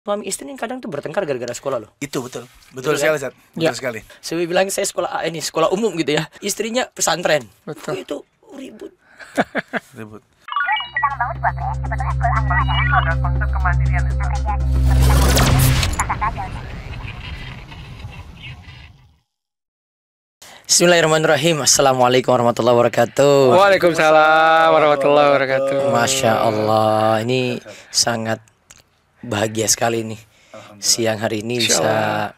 Suami istri ini kadang tuh bertengkar gara-gara sekolah loh. Itu betul. Betul Betul sekali, kan? Zat. Betul Ya. sekali. Saya bilang saya sekolah ini sekolah umum gitu ya. Istrinya pesantren. Betul. Oh, itu ribut. Ribut. Kita membangun sebuah brand, sebetulnya goal akhirnya adalah Ada konsep kemandirian. bekerja singkat saja. Bismillahirrahmanirrahim. Assalamualaikum warahmatullahi wabarakatuh. Waalaikumsalam warahmatullahi wabarakatuh. Masya Allah, ini sangat bahagia sekali nih. Siang hari ini bisa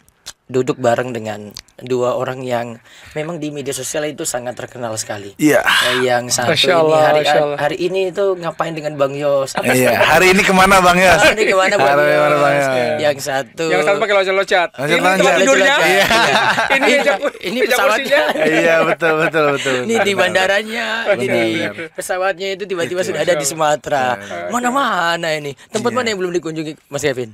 duduk bareng dengan dua orang yang memang di media sosial itu sangat terkenal sekali. Iya. Yang satu Masya ini Allah, hari Masya Allah. hari ini itu ngapain dengan Bang Yos? Apa Iya. Hari ini kemana Bang Yos? Hari ini kemana Bang Hari ini kemana, Bang Yos? Yos? Yang satu. Yang satu pakai loncat-loncat. Ini Loncat-loncat. tempat tidurnya. Iya. Ini Ini pesawatnya. Iya, betul. Ini di bandaranya, ini di Benar. pesawatnya itu tiba-tiba sudah ada di Sumatera. Mana-mana ini. Tempat Iya. mana yang belum dikunjungi Mas Kevin?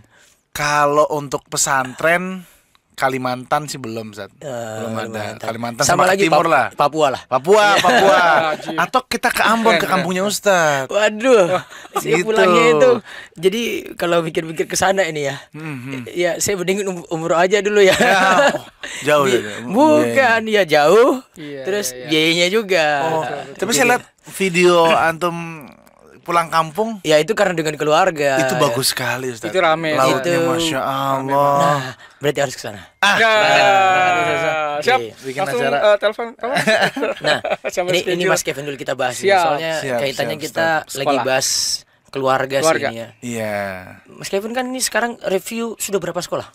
Kalau untuk pesantren Kalimantan sih belum, Zat. Belum ada. Kalimantan sama, lagi Timur lah. Papua lah. Papua. Atau kita ke Ambon, ke kampungnya Ustadz. Waduh, saya Gitu. pulangnya itu. Jadi kalau pikir-pikir ke sana ini ya, ya saya mendingin umroh aja dulu ya. Ya, jauh Bi- ya. Bukan ya jauh, Iya, terus iya, iya. biayanya juga. Oh, tapi saya lihat video antum pulang kampung Ya itu karena dengan keluarga. itu bagus sekali, Ustadz. Itu rame. Lautnya Itu- Masya Allah. Nah, berarti harus ke sana. Ya. Siap. Iya. Bikin Langsung acara. telepon. Nah, Sama ini schedule. Mas Kevin dulu kita bahas ini. Siap. Soalnya Siap, kaitannya siap, kita Ustaz. lagi Sekolah. bahas keluarga Keluarga. sih ini ya. Iya. Mas Kevin kan ini sekarang review sudah berapa sekolah?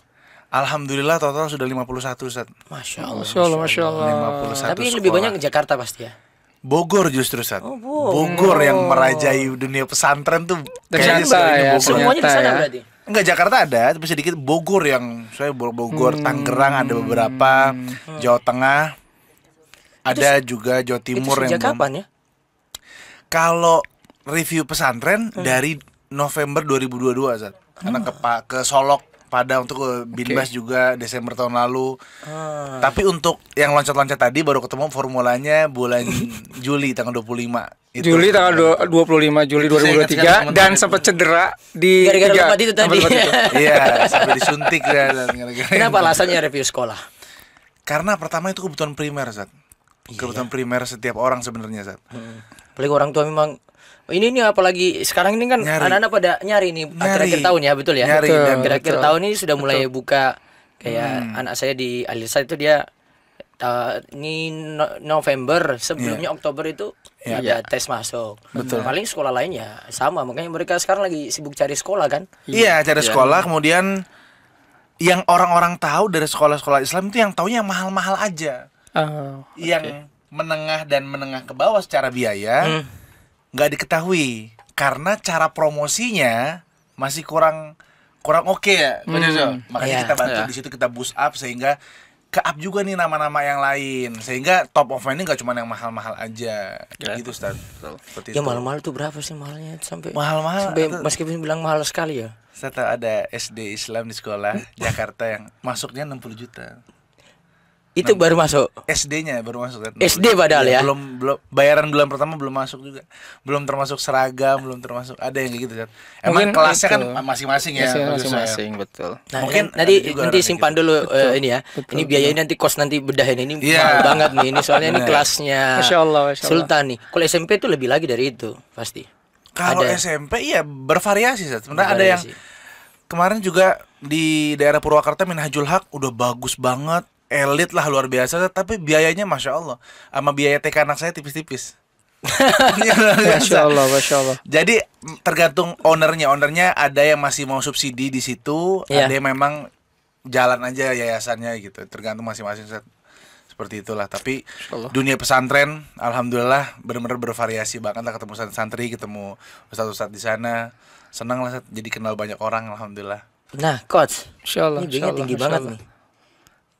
Alhamdulillah total sudah 51, Ustadz. Masya Allah. Masya Allah, Masya Allah. 51 Tapi sekolah. lebih banyak ke Jakarta pasti ya. Bogor justru, Ustadz. Oh, Bogor. Bogor yang merajai dunia pesantren tuh kayaknya Ternyata selain ya, Bogor. Semuanya di sana ya. berarti. Enggak, Jakarta ada, tapi sedikit Bogor yang saya Bogor, Tangerang ada beberapa, Jawa Tengah. Ada juga Jawa Timur Itu yang sejak belum. kapan ya? Kalau review pesantren dari November 2022, Zat. Karena ke Solok, Padang untuk ke Binbas juga Desember tahun lalu. Tapi untuk yang loncat-loncat tadi baru ketemu formulanya bulan Juli tanggal 25. Itu. Juli tanggal 25 Juli Itu saya ingat 2023 sekali dan teman-teman sempat cedera di Gara-gara tiga lompat itu tadi. tempat itu. Iya, sampai disuntik ya. gara-gara Kenapa itu. alasannya review sekolah? Karena pertama itu kebutuhan primer, Zat. Kebutuhan primer setiap orang sebenarnya, Zat. Apalagi orang tua memang ini apalagi sekarang ini kan Nyari. anak-anak pada nyari nih akhir-akhir tahun ya, betul ya? Nyari, Betul, dan Akhir-akhir betul. tahun ini sudah mulai buka kayak anak saya di Alisa itu dia ini November sebelumnya Oktober itu Iya. ada tes masuk. Betul. Paling sekolah lainnya sama, makanya mereka sekarang lagi sibuk cari sekolah kan. Iya, cari sekolah, kemudian yang orang-orang tahu dari sekolah-sekolah Islam itu yang taunya yang mahal-mahal aja. Oh, Yang menengah dan menengah ke bawah secara biaya nggak diketahui karena cara promosinya masih kurang oke ya, Pak Jojo. Makanya Iya. kita bantu Iya. di situ, kita boost up sehingga ke up juga nih nama-nama yang lain, sehingga top of mind ini nggak cuma yang mahal-mahal aja, gitu, Ustaz. Seperti Ya itu. mahal-mahal tuh berapa sih mahalnya sampai Mahal-mahal. sampai atau- Mas Kevin bilang mahal sekali ya. Saya tahu ada SD Islam di sekolah Jakarta yang masuknya 60 juta. Itu baru masuk. SD-nya baru masuk kan. SD padahal ya? Belum bayaran bulan pertama belum masuk juga. Belum termasuk seragam, belum termasuk ada yang kayak gitu kan. Emang Mungkin kelasnya kan itu. masing-masing ya. masing-masing betul. Nah, Mungkin nanti ada juga nanti orang simpan kayak dulu ini ya. Ini biayanya nanti kos nanti bedahin ini Iya. mahal banget nih. Ini soalnya ini Bener. kelasnya Masya Allah, Masya Allah. Sultan nih. Kalau SMP itu lebih lagi dari itu pasti. Kalau Ada. SMP iya bervariasi. Sebenarnya ada yang Bervariasi. kemarin juga di daerah Purwakarta Minhajul Haq udah bagus banget, elit lah luar biasa, tapi biayanya Masya Allah sama biaya TK anak saya tipis-tipis. Masya Allah, Masya Allah. Jadi tergantung ownernya ada yang masih mau subsidi di situ, Iya. ada yang memang jalan aja yayasannya gitu, tergantung masing-masing, Sat. Seperti itulah. Tapi Allah. dunia pesantren alhamdulillah benar-benar bervariasi banget lah, ketemu santri, ketemu ustadz-ustadz di sana, senang lah, Sat. Jadi kenal banyak orang alhamdulillah. Nah, coach. Insya Allah, Ini insya biayanya Allah, tinggi insya banget Allah. nih.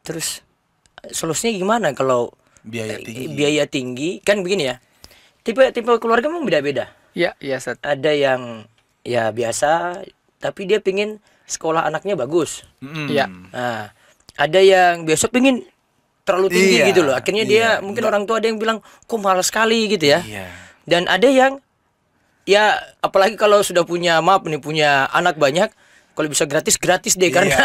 Terus solusinya gimana kalau Biaya tinggi. biaya tinggi? Kan begini ya. Tipe keluarga memang beda-beda. Ya, ya, Sat. Ada yang ya biasa tapi dia pingin sekolah anaknya bagus. Mm-mm. Iya. Nah, ada yang biasa pingin terlalu tinggi Iya, gitu loh. Akhirnya dia iya. mungkin orang tua ada yang bilang kok mahal sekali gitu ya. Iya. Dan ada yang ya apalagi kalau sudah punya maaf nih punya anak banyak, kalau bisa gratis deh Iya, karena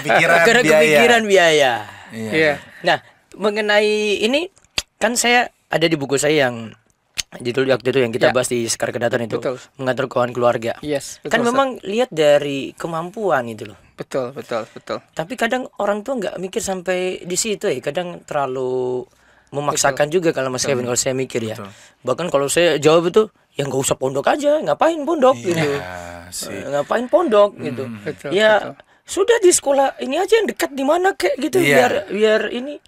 kepikiran karena biaya. kepikiran biaya. Iya. Nah, mengenai ini kan saya ada di buku saya yang judul waktu itu yang kita Ya. bahas di Sekar Kedaton itu, Betul. mengatur keuangan keluarga. Yes, betul. Kan Ustaz. memang lihat dari kemampuan itu loh. betul. Tapi kadang orang tua nggak mikir sampai di situ ya. Kadang terlalu memaksakan juga kalau Mas Kevin, kalau saya mikir ya. Betul. Bahkan kalau saya jawab itu ya nggak usah pondok aja, ngapain pondok gitu. Iya sih. Ngapain pondok gitu. Betul, Ya sudah di sekolah ini aja yang dekat di mana kayak gitu, Iya. biar ini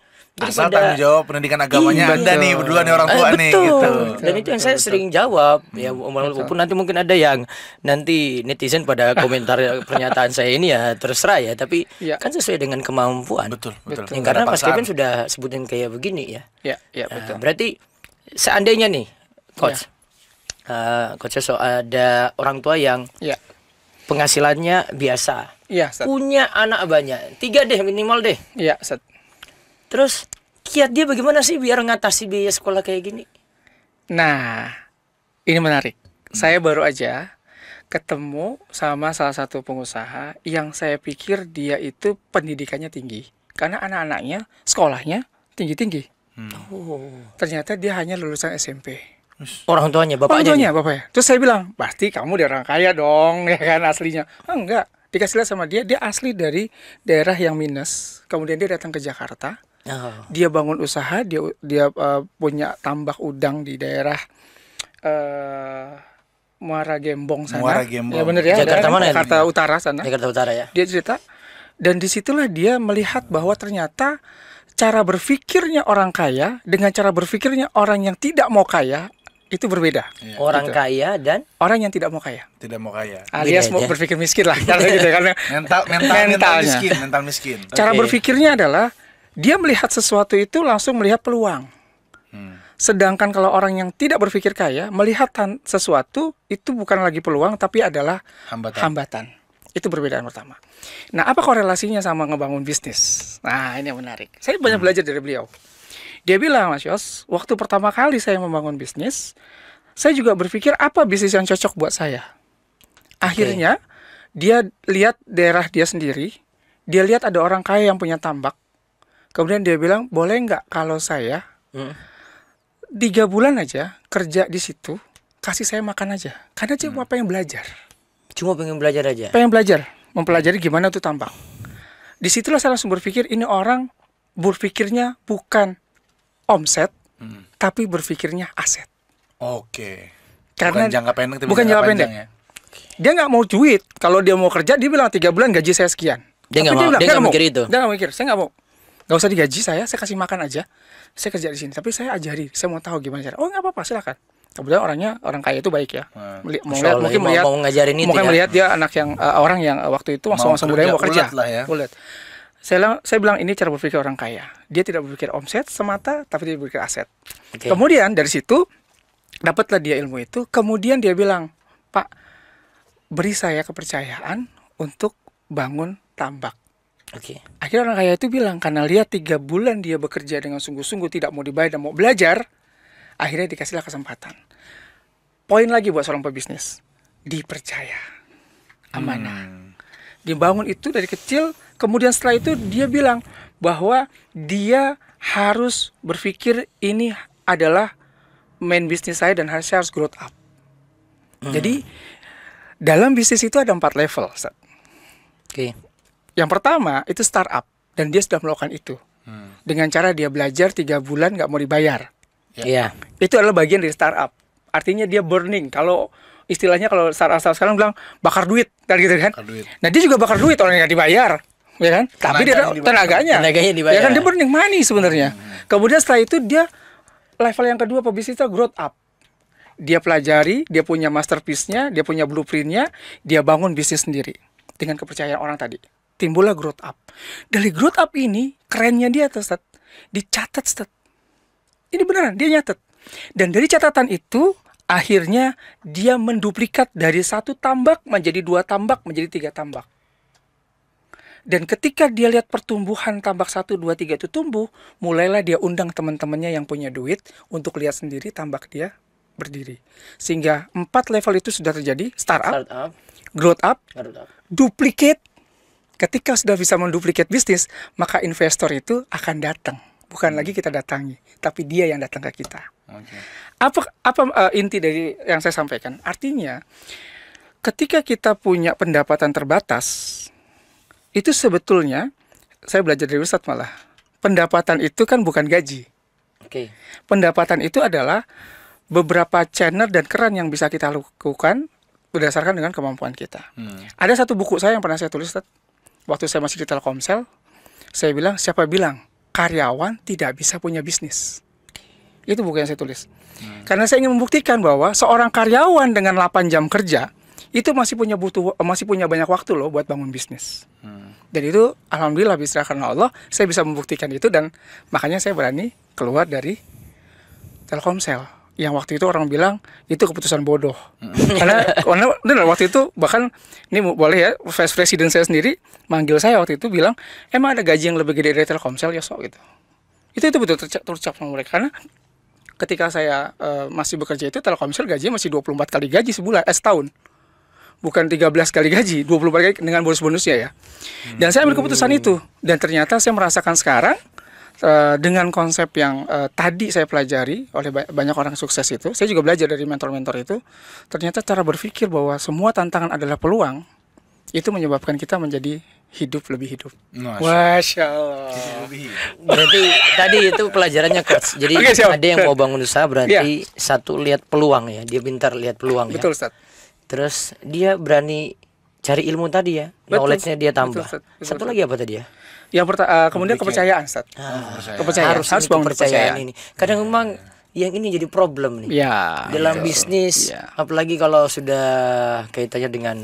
Asal tanggung jawab pendidikan agamanya Iya. Anda nih berdua nih orang tua nih betul. gitu. Dan itu yang saya sering jawab ya, walaupun nanti mungkin ada yang nanti netizen pada komentar pernyataan saya ini ya terserah ya, tapi Iya. kan sesuai dengan kemampuan. Betul. Ya, Nggak karena ada Mas paksaan. Kevin sudah sebutin kayak begini ya. Ya, Nah, betul. berarti seandainya nih coach, coach so ada orang tua yang Ya. penghasilannya biasa, Iya, Ustaz. punya anak banyak, 3 deh minimal deh. Iya, Ustaz. Terus kiat dia bagaimana sih biar ngatasi biaya sekolah kayak gini? Nah, ini menarik. Saya baru aja ketemu sama salah satu pengusaha yang saya pikir dia itu pendidikannya tinggi. Karena anak-anaknya sekolahnya tinggi-tinggi. Oh. Ternyata dia hanya lulusan SMP. Orang tuanya, Orang bapaknya. tuanya, bapaknya. Terus saya bilang, pasti kamu dari orang kaya dong, ya kan aslinya. Enggak, dikasih lihat sama dia asli dari daerah yang minus. Kemudian dia datang ke Jakarta. Oh. Dia bangun usaha, dia punya tambak udang di daerah Muara Gembong sana. Muara Gembong. Ya bener ya. Jakarta daerah mana ya? Jakarta Utara sana. Jakarta Utara ya. Dia cerita, dan disitulah dia melihat bahwa ternyata cara berpikirnya orang kaya dengan cara berpikirnya orang yang tidak mau kaya itu berbeda. Orang Gitu. kaya dan Orang yang tidak mau kaya, Tidak mau kaya. alias mau aja. berpikir miskin lah, karena gitu ya, karena Mental Mentalnya. miskin. cara Oke. berpikirnya adalah dia melihat sesuatu itu langsung melihat peluang. Sedangkan kalau orang yang tidak berpikir kaya melihat sesuatu itu bukan lagi peluang tapi adalah Hambatan. hambatan. Itu perbedaan pertama. Nah, apa korelasinya sama ngebangun bisnis? Nah, ini yang menarik. Saya banyak belajar dari beliau. Dia bilang, Mas Yos, waktu pertama kali saya membangun bisnis, saya juga berpikir apa bisnis yang cocok buat saya. Akhirnya, dia lihat daerah dia sendiri, dia lihat ada orang kaya yang punya tambak. Kemudian dia bilang, boleh nggak kalau saya 3 bulan aja kerja di situ, kasih saya makan aja. Karena dia cuma pengen belajar. cuma pengen belajar aja. Pengen belajar, mempelajari gimana tuh tambak. Disitulah saya langsung berpikir, ini orang berpikirnya bukan omset, tapi berpikirnya aset. Oke. Karena bukan jangka pendek tapi bukan jangka pendek. panjang ya. Dia nggak mau duit. Kalau dia mau kerja, dia bilang 3 bulan gaji saya sekian. Dia nggak Tapi mau- bilang, dia nggak mikir itu. Dia nggak mikir. Saya nggak mau. Nggak usah digaji saya kasih makan aja. Saya kerja di sini. Tapi saya ajari. Saya mau tahu gimana cara. Oh nggak apa-apa, silakan. Kemudian orang kaya itu baik ya. Mau Masya lihat, Allah, mungkin mau- melihat, mau ngajarin itu mungkin ya. melihat dia anak yang orang yang waktu itu langsung kerja, budaya mau kerja. ulet lah ya. Ulet. Saya bilang ini cara berpikir orang kaya. Dia tidak berpikir omset semata, tapi dia berpikir aset. Oke. Kemudian dari situ dapatlah dia ilmu itu. Kemudian dia bilang, Pak, beri saya kepercayaan untuk bangun tambak. Oke. Akhirnya orang kaya itu bilang, karena lihat 3 bulan dia bekerja dengan sungguh-sungguh, tidak mau dibayar dan mau belajar, akhirnya dikasihlah kesempatan. Poin lagi buat seorang pebisnis, dipercaya, amanah. Dibangun itu dari kecil, kemudian setelah itu dia bilang bahwa dia harus berpikir ini adalah main bisnis saya dan saya harus growth up. Jadi dalam bisnis itu ada 4 level, Ustaz. Oke. Yang pertama itu startup dan dia sudah melakukan itu dengan cara dia belajar 3 bulan nggak mau dibayar. Iya. Itu adalah bagian dari startup. Artinya dia burning. Kalau istilahnya kalau startup sekarang bilang bakar duit, kan gitu kan? Bakar duit. Nah dia juga bakar duit orang yang nggak dibayar, ya kan? Tapi dia ada tenaganya, Tenaganya dibayar. ya kan dia burning money sebenarnya. Kemudian setelah itu dia level yang kedua pebisnis itu growth up. Dia pelajari, dia punya masterpiece-nya, dia punya blueprint-nya, dia bangun bisnis sendiri dengan kepercayaan orang tadi. Timbullah growth up. Dari growth up ini kerennya dia tuh, Ustaz, dicatat, Ustaz. Ini beneran, dia nyatet. Dan dari catatan itu, akhirnya dia menduplikat dari 1 tambak menjadi 2 tambak, menjadi 3 tambak. Dan ketika dia lihat pertumbuhan tambak 1, 2, 3 itu tumbuh, mulailah dia undang teman-temannya yang punya duit untuk lihat sendiri tambak dia berdiri. Sehingga 4 level itu sudah terjadi, startup. Startup. growth up, Baru tahu. duplicate. Ketika sudah bisa menduplikat bisnis, maka investor itu akan datang. Bukan lagi kita datangi, tapi dia yang datang ke kita. Oke. Apa inti dari yang saya sampaikan? Artinya, ketika kita punya pendapatan terbatas, itu sebetulnya, saya belajar dari Ustadz malah, pendapatan itu kan bukan gaji. Oke. Pendapatan itu adalah beberapa channel dan keran yang bisa kita lakukan berdasarkan dengan kemampuan kita. Ada satu buku saya yang pernah saya tulis, Ustadz, waktu saya masih di Telkomsel, saya bilang, siapa bilang karyawan tidak bisa punya bisnis? Itu buku yang saya tulis. Karena saya ingin membuktikan bahwa seorang karyawan dengan 8 jam kerja itu masih punya banyak waktu loh buat bangun bisnis. Dan itu alhamdulillah bisa karena Allah saya bisa membuktikan itu, dan makanya saya berani keluar dari Telkomsel. Yang waktu itu orang bilang itu keputusan bodoh. karena benar, waktu itu bahkan ini boleh ya, vice president saya sendiri manggil saya waktu itu bilang, emang ada gaji yang lebih gede dari Telkomsel ya sok gitu. Itu betul terucap sama mereka, karena ketika saya masih bekerja itu Telkomsel gajinya masih 24 kali gaji setahun. Bukan 13 kali gaji, 24 kali dengan bonus-bonusnya ya. Dan saya ambil keputusan itu, dan ternyata saya merasakan sekarang dengan konsep yang tadi saya pelajari oleh banyak orang sukses itu, saya juga belajar dari mentor-mentor itu, ternyata cara berpikir bahwa semua tantangan adalah peluang, itu menyebabkan kita menjadi lebih hidup. Masya Allah. Berarti tadi itu pelajarannya coach. Jadi Oke, siap. ada yang mau bangun usaha berarti satu lihat peluang ya, dia pintar lihat peluang Betul, ya. Ustaz. Terus dia berani cari ilmu tadi ya, Betul. knowledge-nya dia tambah. Betul, Ustaz. Satu lagi apa tadi ya? Yang kemudian kepercayaan, Ustaz. Kepercayaan. Harus Harus ini bangun kepercayaan kepercayaan. ini. Kadang memang yang ini jadi problem nih. Ya. Dalam betul. bisnis, Ya. apalagi kalau sudah kaitannya dengan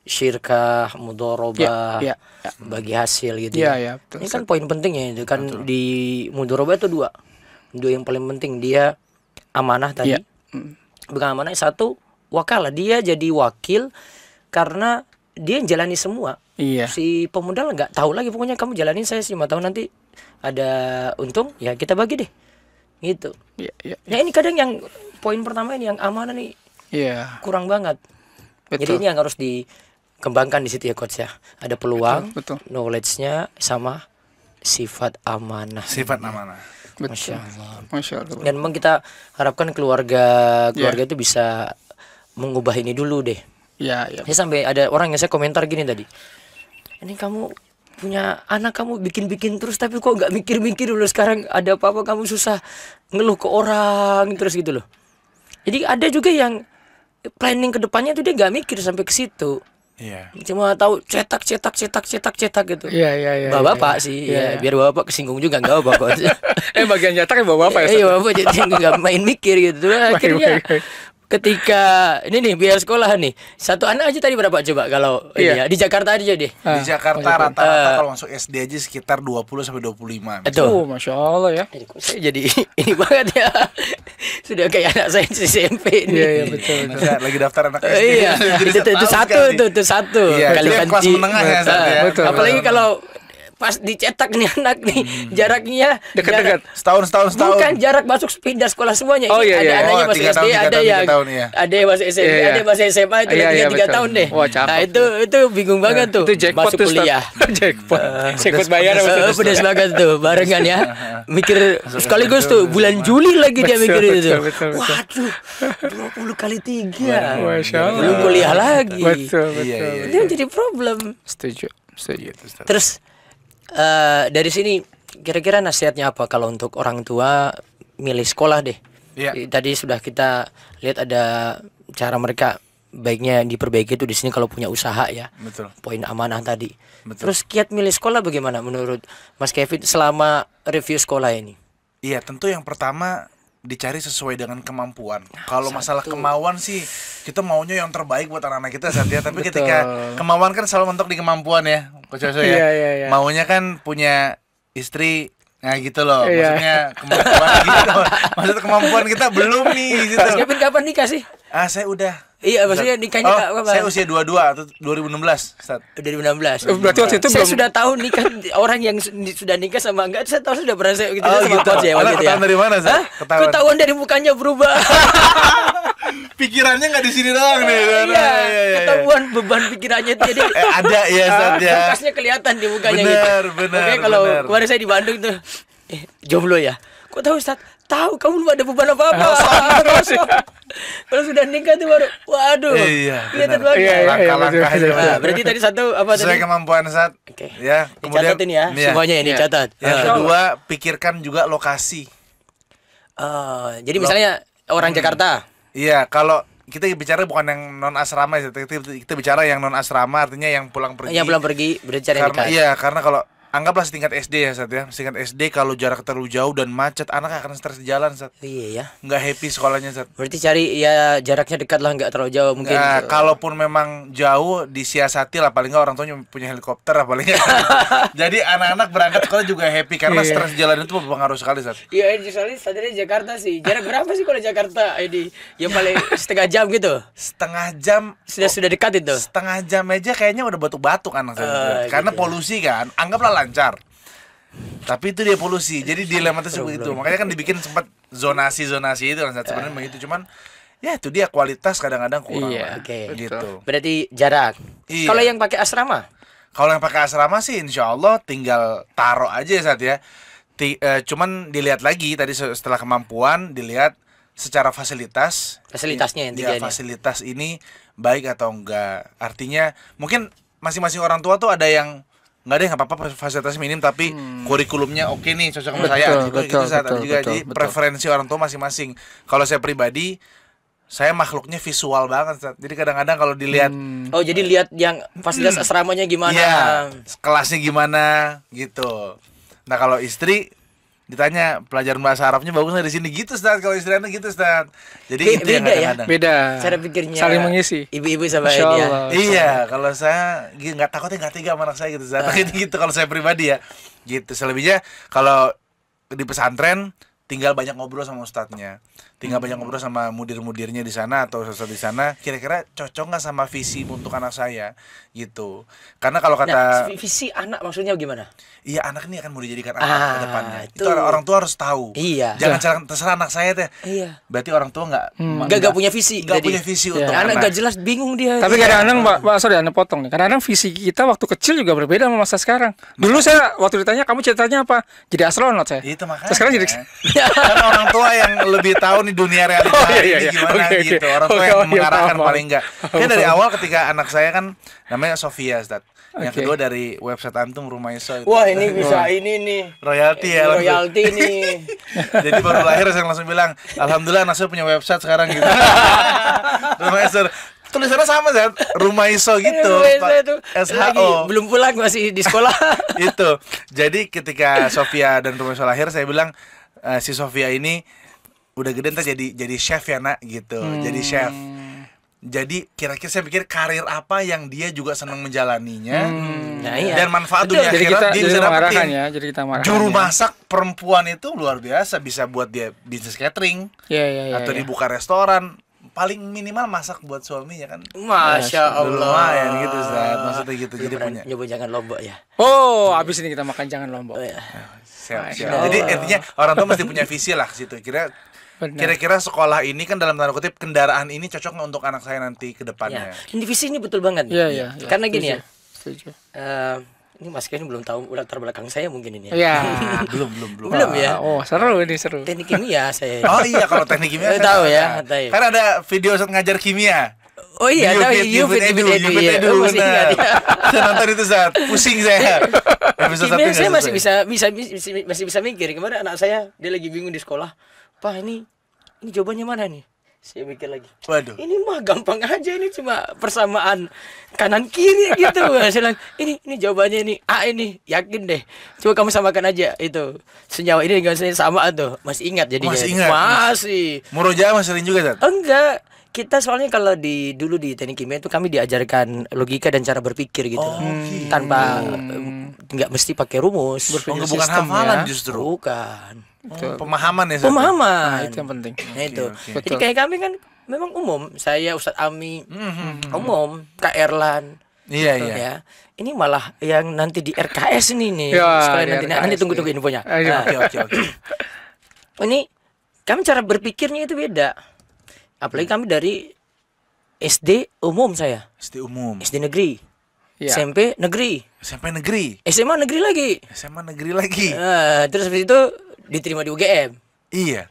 syirkah, mudharabah, Ya, bagi hasil gitu. Ya, ya, betul, Ini kan poin pentingnya itu kan di mudharabah itu dua yang paling penting, dia amanah tadi. Ya. Bukan amanah, satu wakalah, dia jadi wakil karena dia yang jalani semua. Iya. Si pemodal nggak tahu lagi, pokoknya kamu jalanin, saya 5 tahun nanti ada untung ya kita bagi deh gitu. Iya, iya. Nah ini kadang yang poin pertama ini yang amanah nih Iya. kurang banget. Jadi Betul. ini yang harus dikembangkan di situ ya coach ya. Ada peluang, Betul. knowledge-nya sama sifat amanah. Sifat amanah. Betul. Masya Allah. Masya Allah. Dan memang kita harapkan keluarga itu bisa mengubah ini dulu deh. Ya, ya. Saya sampai ada orang yang saya komentar gini tadi, ini kamu punya anak kamu bikin terus tapi kok nggak mikir dulu, sekarang ada apa-apa kamu susah ngeluh ke orang terus gitu loh. Jadi ada juga yang planning ke depannya itu dia nggak mikir sampai ke situ. Iya. Cuma tahu cetak gitu. Iya, iya, iya. Bapak sih, ya, biar bapak kesinggung juga nggak apa kok. Bagian nyatak ya bapak ya. Iya bapak jadi nggak main mikir gitu. Akhirnya ketika ini nih biaya sekolah nih, satu anak aja tadi berapa coba kalau ini ya, di Jakarta aja deh. Di Jakarta rata-rata kalau masuk SD aja sekitar 20 sampai 25. Itu. Oh, Masya Allah ya. Jadi kok saya jadi ini banget ya. Sudah kayak anak saya SMP ini. Iya, iya, betul. Nah, lagi daftar anak SD. Iya, Jadi itu tahu satu sekali. itu satu. Iya, Kali itu yang kelas ganti. menengah ya, Sat, ya. Betul. Apalagi kalau pas dicetak nih anak nih, jaraknya Dekat-dekat. Setahun. Bukan jarak masuk pindah sekolah semuanya. Oh, Ini iya, ada iya. anaknya Oh, masih 3 SD, tahun, 3 ada tahun, yang 3 tahun, iya. ada yang masih SMP, Iya, iya. ada yang masih SMA itu Iya, iya, 3 betul. tahun deh. Wah, cakep. Nah, itu bingung banget tuh. Itu jackpot masuk tuh, Ustaz. kuliah. Jackpot. Jackpot bayar apa tuh? Pedes banget tuh barengan ya. Mikir sekaligus tuh bulan Juli lagi dia mikir itu. betul. Waduh, 20 kali 3. Masya Allah. Belum kuliah lagi. Betul, Iya, betul. iya. Itu yang jadi problem. Setuju. Terus dari sini kira-kira nasihatnya apa kalau untuk orang tua milih sekolah deh? Iya. Tadi sudah kita lihat ada cara mereka baiknya diperbaiki itu di sini kalau punya usaha ya. Betul. Poin amanah tadi. Betul. Terus kiat milih sekolah bagaimana menurut Mas Kevin selama review sekolah ini? Iya, tentu yang pertama dicari sesuai dengan kemampuan. Kalau masalah kemauan sih kita maunya yang terbaik buat anak-anak kita saat ya. Tapi Betul. ketika kemauan kan selalu mentok di kemampuan ya, Coach Yoso ya. Iya, iya, iya. Maunya kan punya istri, nah gitu loh. Iya. Maksudnya kemampuan gitu. Maksud kemampuan kita belum nih gitu. Mas Kevin kapan nikah sih? Saya udah. Iya, maksudnya nikahnya kapan? Saya usia 22 atau 2016, Ustaz. 2016. Berarti waktu itu saya belum. sudah tahu nikah orang yang sudah nikah sama enggak. Saya tahu sudah pernah saya gitu sama gitu. coach ya waktu Anak itu ya. ketahuan dari mana, Ustaz? Hah? Ketahuan dari mukanya berubah. Pikirannya nggak di sini doang nih. Iya, ketahuan beban pikirannya itu jadi Ada ya Ustaz ya. kulkasnya kelihatan di mukanya Bener, gitu. bener, Oke, kalau bener. kemarin saya di Bandung tuh, jomblo ya. Kok tahu Ustaz? Tahu kamu belum ada beban apa-apa. Kosong. Kalau sudah nikah tuh baru, waduh. Iya, kelihatan benar. banget. Iya, iya. Langkah-langkah aja. Nah, berarti tadi satu apa Sesuai tadi? kemampuan Ustaz. Oke. Ya, Dicatat ini ya, iya. semuanya ini Iya. catat. Yang Ah. kedua, pikirkan juga lokasi. Jadi misalnya orang Jakarta. Iya, kalau kita bicara bukan yang non asrama ya, kita bicara yang non asrama artinya yang pulang pergi. Yang belum pergi berarti cari yang Karena dekat. iya, karena kalau anggaplah setingkat SD ya Sat ya. Setingkat SD kalau jarak terlalu jauh dan macet, anak akan stres di jalan Sat. Iya ya. Nggak happy sekolahnya Sat. Berarti cari ya jaraknya dekat lah, nggak terlalu jauh mungkin. Nah, kalaupun memang jauh disiasati lah, paling nggak orang tuanya punya helikopter lah paling nggak. Jadi anak-anak berangkat sekolah juga happy karena Iya. stres di jalan itu berpengaruh sekali Sat. Iya, soalnya sadarnya Jakarta sih. Jarak berapa sih kalau Jakarta ini? Yang paling setengah jam gitu. Setengah jam Sudah dekat itu. setengah jam aja kayaknya udah batuk-batuk anak saya. Karena Gitu. polusi kan, anggaplah lancar. Tapi itu dia polusi. Jadi dilematis seperti itu. Makanya kan dibikin sempat zonasi-zonasi itu kan sebenarnya begitu. Cuman ya itu dia kualitas kadang-kadang kurang. Iya, lah. oke. Gitu. Berarti jarak. Iya. Kalau yang pakai asrama? Kalau yang pakai asrama sih insya Allah tinggal taruh aja ya Sat ya. Cuman dilihat lagi tadi setelah kemampuan dilihat secara fasilitas. Fasilitasnya yang Ya, tiga ini. fasilitas ini baik atau enggak. Artinya mungkin masing-masing orang tua tuh ada yang nggak deh nggak apa-apa fasilitas minim tapi kurikulumnya oke nih cocok sama saya. Betul, Gitu, betul, gitu Sat. Ada betul, juga betul, jadi betul. preferensi orang tua masing-masing. Kalau saya pribadi saya makhluknya visual banget Sat. Jadi kadang-kadang kalau dilihat Oh, jadi lihat yang fasilitas asramanya gimana? iya, kelasnya gimana gitu. Nah kalau istri ditanya pelajaran bahasa Arabnya bagus nggak di sini gitu Ustaz. Kalau istri Anda gitu Ustaz. Jadi itu yang Beda ya? kadang-kadang. Beda. Cara pikirnya Saling mengisi. Ibu-ibu sama Masya ini ya. Allah. Iya, kalau saya nggak takutnya nggak tega sama anak saya gitu Ustaz. Gitu kalau saya pribadi ya. Gitu. Selebihnya kalau di pesantren tinggal banyak ngobrol sama ustadznya. Tinggal banyak ngobrol sama mudir-mudirnya di sana atau ustadz di sana. Kira-kira cocok nggak sama visi untuk anak saya gitu. Karena kalau Nah, kata visi anak maksudnya gimana? iya anak ini akan mau dijadikan apa ke depannya. Itu itu. orang tua harus tahu. Iya. Jangan terserah anak saya teh. Iya. Berarti orang tua nggak Nggak punya visi. nggak jadi. punya visi Iya. untuk Anak anak. nggak jelas, bingung dia. Tapi Iya. kadang-kadang Mbak, sorry Anda potong nih. Kadang-kadang visi kita waktu kecil juga berbeda sama masa sekarang. Dulu saya waktu ditanya kamu ceritanya apa? Jadi astronot saya. Itu makanya. Terus sekarang jadi kan orang tua yang lebih tahu nih dunia realita Oh, iya, ini iya, iya. gimana Oke, oke. gitu. Orang tua Oke, yang oh, iya, mengarahkan paham, paling enggak. Kan dari awal ketika anak saya kan namanya Sofia, Ustaz. Yang Oke. kedua dari website Antum Rumah Iso itu. Wah, ini bisa ini nih. Royalti ya langsung. Royalti nih. Jadi baru lahir saya langsung bilang, alhamdulillah anak saya punya website sekarang gitu. Rumah Iso. Tulisannya sama Zat, Rumah Iso gitu. Saya tuh SHO. lagi belum pulang, masih di sekolah. Itu. Jadi ketika Sofia dan Rumah Iso lahir saya bilang si Sofia ini udah gede ntar jadi chef ya nak gitu. Jadi chef. Jadi kira-kira saya pikir karir apa yang dia juga senang menjalaninya. Nah, iya. Dan manfaat Betul. dunia Jadi akhirat kita dia jadi bisa mengarahkan dapetin. ya, jadi kita mengarahkan. Juru ya. masak perempuan itu luar biasa, bisa buat dia bisnis catering Iya, iya, iya. atau iya. dibuka restoran. Paling minimal masak buat suaminya kan. Masya Allah. Lumayan gitu Ustaz. Maksudnya gitu. Jadi Pernah punya. nyoba jangan lombok ya. Oh, abis ini kita makan jangan lombok. Oh, ya. Siap, siap. Allah. Jadi intinya orang tua mesti punya visi lah ke situ. Benar. Kira-kira sekolah ini kan dalam tanda kutip kendaraan ini cocok nggak untuk anak saya nanti ke Ya. depannya. Ini visi ini betul banget. Iya, iya, iya. Karena gini ya. Setuju. Ini Mas Kevin belum tahu latar belakang saya mungkin ini ya. Iya. Belum. Belum ya. Oh, seru ini seru. Teknik kimia saya. Oh iya kalau teknik kimia saya Tahu ya, kan. tahu. Kan ada video Ustaz ngajar kimia. Oh iya, tahu Yufit Edu, Edu. Iya, oh, masih ingat ya. Saya nonton itu saat pusing saya. Episode satu Kimia nggak saya masih selesai. masih bisa mikir. Kemarin anak saya dia lagi bingung di sekolah. Pak, ini jawabannya mana nih? Saya mikir lagi. Waduh. Ini mah gampang aja, ini cuma persamaan kanan kiri gitu. Saya bilang, ini jawabannya ini A ini, yakin deh. Coba kamu samakan aja itu. Senyawa ini dengan saya sama tuh. Masih ingat jadinya. Masih ingat? Masih. Murojaah masih sering juga Zat? Enggak. Kita soalnya kalau dulu di teknik kimia itu kami diajarkan logika dan cara berpikir gitu. Tanpa nggak mesti pakai rumus. Oh, bukan sistem hafalan ya. justru. Bukan. Pemahaman ya Zat? Pemahaman. Nah, itu yang penting. Nah itu. oke. Jadi Betul. kayak kami kan memang umum. Saya Ustadz Ami umum, Kak Erlan. Iya iya. Ya. Ini malah yang nanti di RKS ini nih. Ya, Sekalian di nanti RKS tunggu infonya. Ayo. Nah, Oke. ini kami cara berpikirnya itu beda. Apalagi kami dari SD umum saya, SD umum, SD negeri, Iya. SMP negeri, SMP negeri, SMA negeri lagi. SMA negeri lagi. Terus habis itu diterima di UGM. Iya.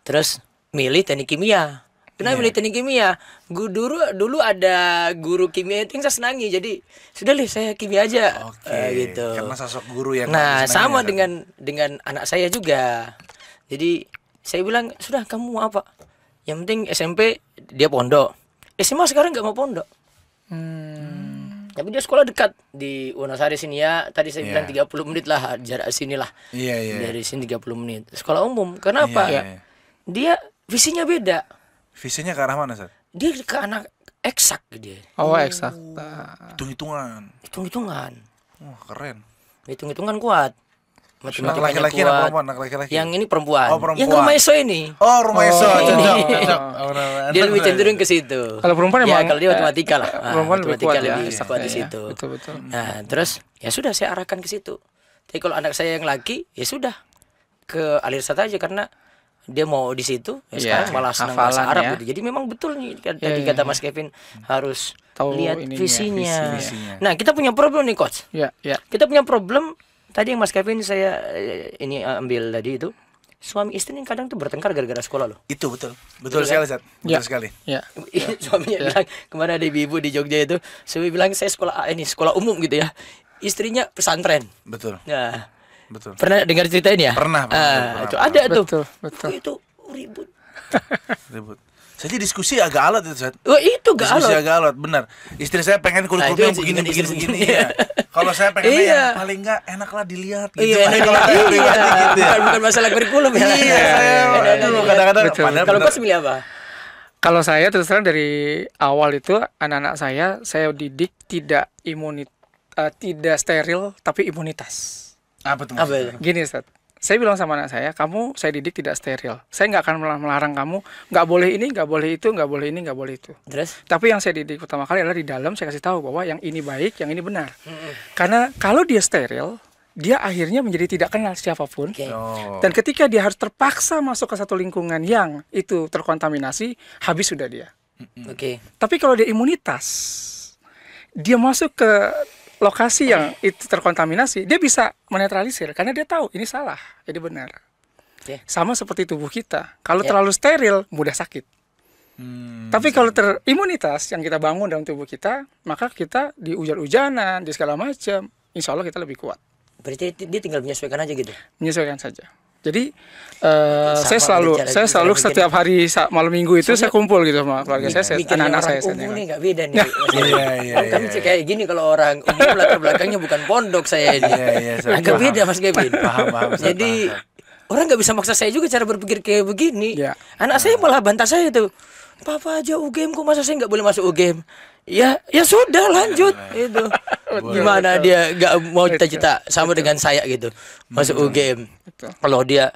Terus milih teknik kimia. Kenapa milih teknik kimia? Dulu ada guru kimia itu yang saya senangi. Jadi sudah deh saya kimia aja. Oke. Gitu. Karena sosok guru yang Nah, disenangi sama ya, Sat? dengan anak saya juga. Jadi saya bilang, "Sudah, kamu mau apa?" Yang penting SMP dia pondok. SMA sekarang nggak mau pondok. Tapi dia sekolah dekat di Wonosari sini ya. Tadi saya bilang 30 menit lah jarak sini lah. Iya, iya. Dari sini 30 menit. Sekolah umum. Kenapa? Iya, iya. Dia visinya beda. Visinya ke arah mana, Sat? Dia ke anak eksak dia. Oh, eksak. Hitung-hitungan. Hitung-hitungan. Wah, keren. Hitung-hitungan kuat. Anak Matematikanya laki-laki anak kuat. perempuan, anak laki-laki. Yang ini perempuan. Oh, perempuan. Yang rumah Eso ini. Oh, rumah Eso. Oh, Cocok, ini. cocok. Oh, benar-benar. Dia lebih cenderung ke situ. Kalau perempuan ya, emang, kalau dia matematika lah. perempuan lebih Matematika kuat ya, lebih eksak kuat di ya. situ. Betul. Nah, terus ya sudah saya arahkan ke situ. Tapi kalau anak saya yang laki, ya sudah ke Alirsat aja karena dia mau di situ. Ya Iya, sekarang malah senang bahasa hafalan Arab ya. gitu. Jadi memang betul nih tadi Iya, kata iya. Mas Kevin harus Tahu lihat ininya, visinya. visinya. Nah, kita punya problem nih coach. Ya, ya. Kita punya problem tadi yang Mas Kevin saya ini ambil tadi itu. Suami istri ini kadang tuh bertengkar gara-gara sekolah loh. Itu betul. Betul sekali, Sat. Betul Ya. sekali. Ya. Suaminya bilang kemana ada ibu di Jogja itu, suami bilang saya sekolah ini sekolah umum gitu ya. Istrinya pesantren. Betul. Nah, Betul. pernah dengar cerita ini ya? Pernah, Itu ada tuh. Betul. Itu ribut. Ribut. Jadi diskusi agak alot itu, Sat. Oh, itu gak Diskusi alot. agak alot, benar. Istri saya pengen Nah, kurikulum itu begini, dengan begini, istri begini. sendiri. Iya. Kalau saya pengen Iya. yang paling enggak enaklah dilihat gitu. Iya, Kalau saya pribadi gitu ya. bukan masalah kurikulum ya. Iya, saya aduh, kadang-kadang Betul. padahal Kalau benar. coach milih apa? Kalau saya terus terang dari awal itu anak-anak saya didik tidak tidak steril tapi imunitas. Apa tuh? Apa maksudnya? itu? Gini, Ustaz. Saya bilang sama anak saya didik tidak steril. Saya nggak akan melarang kamu, nggak boleh ini, nggak boleh itu, nggak boleh ini, nggak boleh itu. Terus? Tapi yang saya didik pertama kali adalah di dalam saya kasih tahu bahwa yang ini baik, yang ini benar. Karena kalau dia steril, dia akhirnya menjadi tidak kenal siapapun. Oke. Oh. Dan ketika dia harus terpaksa masuk ke satu lingkungan yang itu terkontaminasi, habis sudah dia. Oke. Tapi kalau dia imunitas, dia masuk ke lokasi yang itu terkontaminasi, dia bisa menetralisir karena dia tahu ini salah, ini benar. Oke. Sama seperti tubuh kita. Kalau Ya. terlalu steril, mudah sakit. Hmm. Tapi kalau terimunitas yang kita bangun dalam tubuh kita, maka kita di hujan-hujanan, di segala macam, insya Allah kita lebih kuat. Berarti dia tinggal menyesuaikan aja gitu. Menyesuaikan saja. Jadi Sama saya selalu bicara begini. setiap hari malam minggu itu saya kumpul gitu sama keluarga saya, Mikirnya anak-anak orang saya. umum nih nggak beda nih. Mas. Iya, iya, Kami iya. kayak gini kalau orang umum latar belakangnya bukan pondok saya ini. Iya, iya, saya Agak paham. beda Mas Kevin. Paham, Ustaz, Jadi orang nggak bisa maksa saya juga cara berpikir kayak begini. Ya. Anak saya malah bantah saya tuh. Papa aja UGM kok masa saya nggak boleh masuk UGM? Ya sudah lanjut itu. Gimana dia nggak mau cita-cita sama dengan saya gitu masuk UGM? Betul. Kalau dia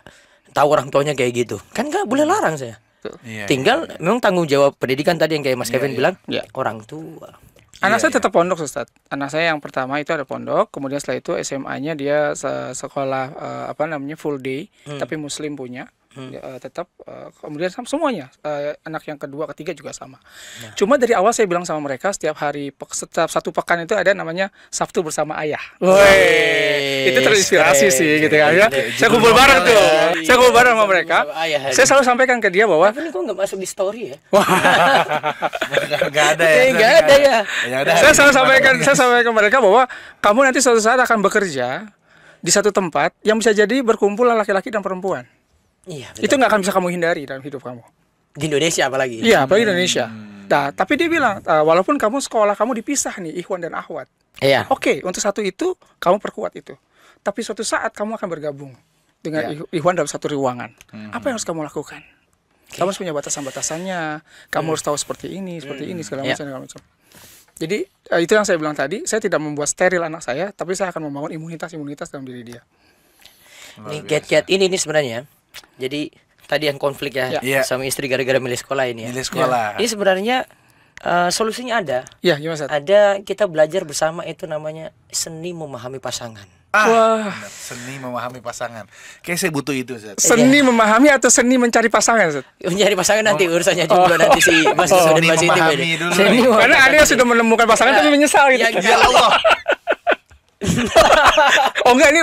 tahu orang tuanya kayak gitu, kan nggak boleh larang saya. Iya, Tinggal memang tanggung jawab pendidikan tadi yang kayak Mas Kevin bilang, Iya. orang tua. Anak Iya, saya tetap pondok, Ustaz. Anak saya yang pertama itu ada pondok, kemudian setelah itu SMA-nya dia sekolah full day, tapi muslim punya. Tetap kemudian semuanya anak yang kedua, ketiga juga sama. Cuma dari awal saya bilang sama mereka setiap setiap satu pekan itu ada namanya Sabtu bersama ayah. Woi, itu terinspirasi keren, sih gitu kan keren, ya. keren. Saya kumpul bareng tuh. Saya kumpul bareng sama mereka. Ayah. Saya selalu sampaikan ke dia bahwa Tapi ini kok nggak masuk di story ya? Nggak ada ya. Nggak ada ya. Ya udah. saya sampaikan ke mereka bahwa kamu nanti suatu saat akan bekerja di satu tempat yang bisa jadi berkumpul laki-laki dan perempuan. Iya. Itu nggak akan bisa kamu hindari dalam hidup kamu. Di Indonesia apalagi. Iya, apalagi Indonesia. Nah, tapi dia bilang walaupun kamu sekolah kamu dipisah nih, ikhwan dan akhwat. Iya. Oke, untuk satu itu kamu perkuat itu. Tapi suatu saat kamu akan bergabung dengan ikhwan dalam satu ruangan. Apa yang harus kamu lakukan? Kamu harus punya batasan-batasannya. Kamu harus tahu seperti ini, segala Ya. macam. Jadi itu yang saya bilang tadi, saya tidak membuat steril anak saya, tapi saya akan membangun imunitas dalam diri dia. Ini kiat-kiat ini nih sebenarnya. Jadi tadi yang konflik ya Ya. Iya. sama istri gara-gara milih sekolah ini ya. Milih sekolah. Ini sebenarnya Solusinya ada. Ya, gimana Ustaz? Ada, kita belajar bersama, itu namanya seni memahami pasangan. Wah. Benar. Seni memahami pasangan. Kayak saya butuh itu, Ustaz. Seni memahami atau seni mencari pasangan, Ustaz? Mencari pasangan nanti urusannya jomblo nanti si Mas Yusuf dan Seni Mas Siti memahami beda. dulu. Seni Karena ada yang sudah menemukan pasangan tapi menyesal gitu. Ya Allah. Oh enggak, ini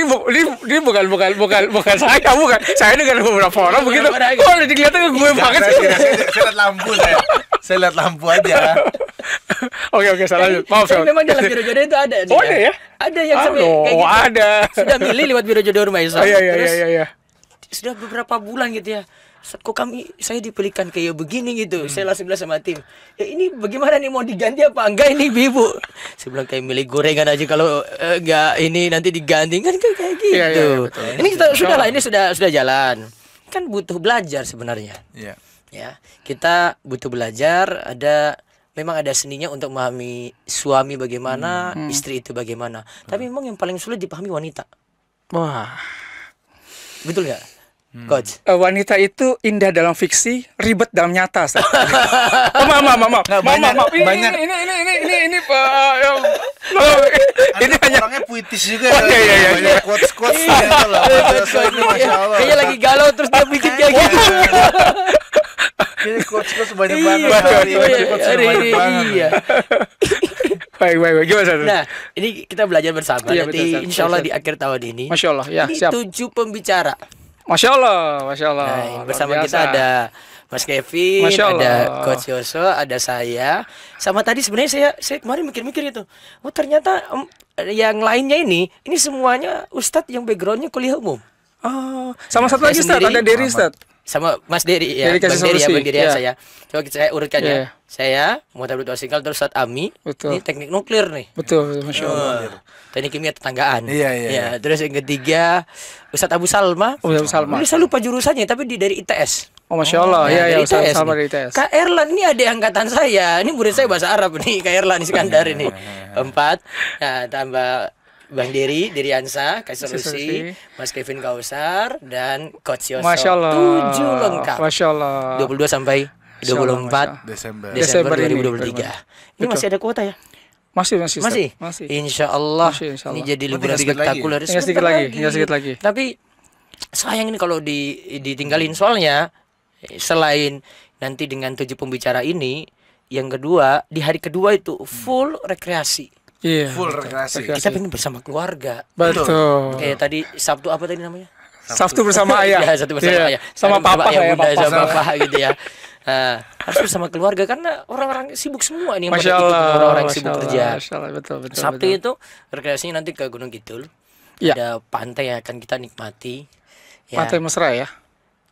bukan saya, bukan. Saya dengan beberapa orang begitu. Orang. Oh, jadi kelihatan gue banget sih. Saya lihat lampu saya. Saya lihat lampu aja. Oke, salah. Maaf, Tapi Ustaz. memang dalam biro jodoh itu ada. Oh, ada ya? Ada yang sampai Oh, kayak gitu. ada. Sudah milih lewat biro jodoh rumah Yusuf. Terus Iya. sudah beberapa bulan gitu ya. Ustaz, kok saya dipilihkan kayak begini gitu. Saya langsung bilang sama tim, ya ini bagaimana nih, mau diganti apa enggak ini ibu? Saya bilang kayak milih gorengan aja, kalau enggak ini nanti diganti kan kayak gitu. Iya, betul. Ini kita sudah lah, ini sudah jalan. Kan butuh belajar sebenarnya. Iya. Ya, kita butuh belajar. Memang ada seninya untuk memahami suami bagaimana, istri itu bagaimana. Tapi memang yang paling sulit dipahami wanita. Wah. Betul nggak, Coach? Wanita itu indah dalam fiksi, ribet dalam nyata, Ustaz. Maaf. Ini hanya orangnya puitis juga. Iya. Banyak quotes-quotes gitu loh. Masya Allah. Kayaknya lagi galau terus dia bikin kayak gitu. Ini quotes-quotes banyak banget. Iya. Baik. Gimana, Ustaz? Nah, ini kita belajar bersama. Iya, Nanti betul, Ustaz. insya Allah Betul, di akhir tahun ini. Masya Allah, ya, Ini siap. 7 pembicara. Masya Allah. Nah, bersama Luar kita biasa. ada Mas Kevin, Masya Allah. ada Coach Yoso, ada saya. Sama tadi sebenarnya saya kemarin mikir-mikir itu. Oh, ternyata yang lainnya ini semuanya Ustadz yang backgroundnya kuliah umum. Oh, sama satu Saya lagi, Ustaz, sendiri, ada Dery, Ustaz. Sama Mas Dery ya, Dery kasih Bang Dery ya, solusi, Bang Dery ya. saya. Coba saya urutkan Iya. ya. Saya Muhammad Abdul Wasikal, terus Ustadz Ami. Betul. Ini teknik nuklir nih. Betul, Masya Allah. Teknik kimia tetanggaan. Iya. Ya, terus yang ketiga Ustadz Abu Salma. Oh, Abu Salma. Ini saya lupa jurusannya tapi dari ITS. Oh, Masya Allah. Ya, Iya, dari Ustaz ITS sama nih. dari ITS. Kak Erlan ini ada angkatan saya. Ini murid saya bahasa Arab nih, Kak Erlan Iskandar ini. 4. Nah, tambah Bang Dery Ansa, kasih solusi, Mas Kevin Kausar, dan Coach Yoso. Masya Allah. 7 lengkap. Masya Allah. 22 sampai Masya Allah, 24 Desember. Desember Desember ini. 2023. Ini Betul. masih ada kuota ya? Masih, Ustaz. Masih? Insya Allah. Masih, insya Ini Allah. jadi liburan Tinggal sedikit spektakuler. Tinggal sedikit Sebentar lagi, tinggal sedikit lagi. Tapi sayang ini kalau ditinggalin, soalnya selain nanti dengan 7 pembicara ini, yang kedua di hari kedua itu full rekreasi. Iya. Full rekreasi. Rekreasi. Kita pengen bersama keluarga. Betul. Kayak tadi Sabtu apa tadi namanya? Sabtu bersama ayah. Ya, Sabtu bersama Iya. ayah. Sama Sabtu papa ayah, ya, bunda, papa. sama papa gitu ya. Nah, harus bersama keluarga karena orang-orang sibuk semua ini yang Masya pada ikut, Allah. orang-orang Masya sibuk Allah, kerja. Masya Allah, betul. Sabtu betul. itu rekreasinya nanti ke Gunung Kidul. Iya. Ada pantai yang akan kita nikmati. Ya, Pantai Mesra ya?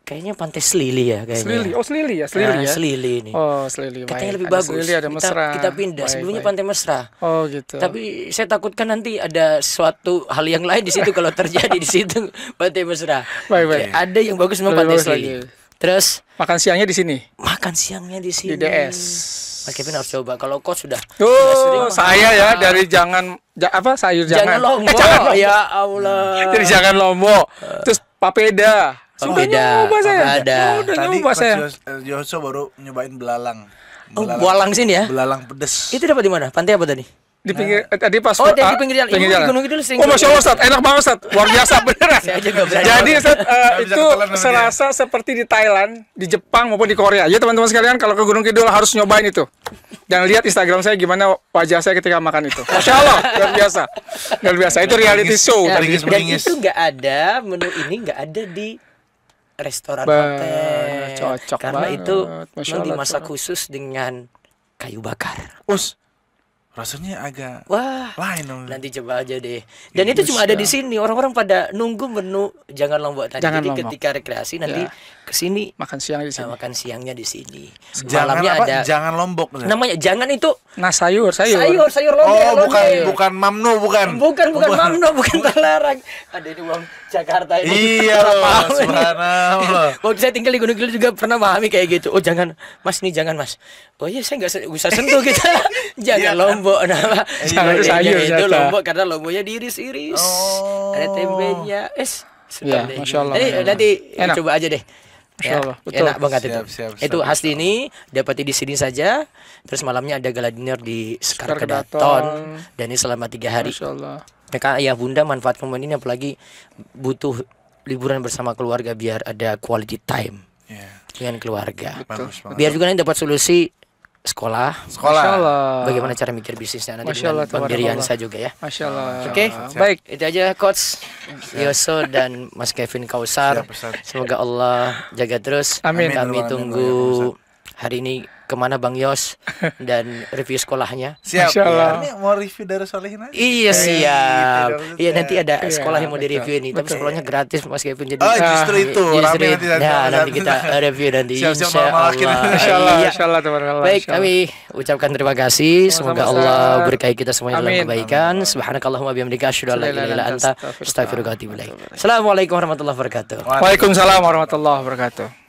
kayaknya pantai Selili ya kayaknya. Selili. Oh, Selili ya? Selili Nah, ya? Selili ini. Oh, Selili. Katanya Baik. lebih Ada bagus. Selili, ada Mesra. Kita pindah. Baik, Sebelumnya baik. pantai Mesra. Oh, gitu. Tapi saya takutkan nanti ada suatu hal yang lain di situ kalau terjadi di situ pantai Mesra. Baik, baik. Ada yang bagus memang Lebih pantai bagus Selili. lagi. Terus Makan siangnya di sini. makan siangnya di sini. Di DS. Mas Kevin harus coba. Kalau kau sudah Oh, saya ya dari sayur jangan lombok. jangan lombok. Ya Allah. Dari jangan lombok. Terus papeda. Sudah Papeda, nyoba saya. papeda. Oh, udah Tadi nyoba saya. Yoso baru nyobain belalang. Oh, Bualang sini ya. Belalang pedes. Itu dapat di mana? Pantai apa tadi? Di pinggir tadi pas Oh, di pinggir jalan. Ini di Gunung Kidul sering. Oh, Masya Allah, Ustaz. Enak banget, Ustaz. Luar biasa beneran. Saya aja nggak berani. Jadi, Ustaz, bisa itu ketelan sama serasa seperti di Thailand, di Jepang maupun di Korea. Ya, teman-teman sekalian, kalau ke Gunung Kidul harus nyobain itu. Dan lihat Instagram saya gimana wajah saya ketika makan itu. Masya Allah, luar biasa. Luar biasa. Itu reality show. Ya, Beringis, dan beringis. itu nggak ada, menu ini nggak ada di restoran hotel. Cocok Karena banget. itu Masya memang Allah, dimasak cocok. khusus dengan kayu bakar. Us. Rasanya agak Wah, lain dong. nanti coba aja deh. Dan itu cuma ada di sini. Orang-orang pada nunggu menu jangan lombok tadi. Jangan Jadi lombok. ketika rekreasi nanti Ya. ke sini Makan siang di sini. makan siangnya di sini. Jangan Malamnya apa? ada. Jangan lombok. Namanya jangan itu Nah, sayur. sayur londe. Oh, londe. bukan mamnu, bukan. Bukan mamno, bukan terlarang. Ada di uang Jakarta ini. Iya loh, Paham ini. subhanallah. Waktu saya tinggal di Gunung Kidul juga pernah memahami kayak gitu. Oh jangan, Mas ini jangan Mas. Oh iya saya nggak usah sentuh kita. Jangan Iya, lombok nama. Jangan sayur, itu Jaka. lombok karena lomboknya diiris-iris. Oh. Ada tembenya. Ya, Suka deh. Masya Allah. Nanti Enak. coba aja deh. Masya Allah, betul. Enak banget itu. Siap, Itu siap, asli ini dapat di sini saja. Terus malamnya ada gala dinner di Sekar Sekar Kedaton. Kedaton. Dan ini selama 3 hari. Masya Allah. Maka ayah bunda manfaatkan momen ini, apalagi butuh liburan bersama keluarga biar ada quality time Iya. dengan keluarga. Bagus banget. Biar juga nanti dapat solusi sekolah. Sekolah. Masya Allah. Bagaimana cara mikir bisnisnya nanti Masya Allah, dengan Bang Diriansa tabarakallah. juga ya. Masya Allah. Oke, Baik. itu aja Coach Yoso dan Mas Kevin Kausar. Siap, Ustaz. Semoga Allah jaga terus. Amin. Kami Amin. tunggu hari ini kemana Bang Yos dan review sekolahnya. Siap. Masya Allah. Ini mau review dari Solehin aja. Iya siap. gitu dong, Iya nanti ada Iya, sekolah yang mau betul, direview ini, tapi betul. sekolahnya gratis Mas Kevin jadi. Oh, justru itu. Justru Rame itu. nanti. Nah, nanti kita review nanti. Siap-siap Insya malakin. Allah. Masya Allah. Iya. Masya Allah. Tabarakallah. Baik, Masya Allah. kami ucapkan terima kasih. Semoga Sama-sama, Allah Ustaz. berkahi kita semuanya dalam Amin. kebaikan. Subhanakallahumma bihamdika asyhadu an la ilaha illa anta astaghfiruka wa atubu ilaik. Assalamualaikum warahmatullahi wabarakatuh. Waalaikumsalam warahmatullahi wabarakatuh.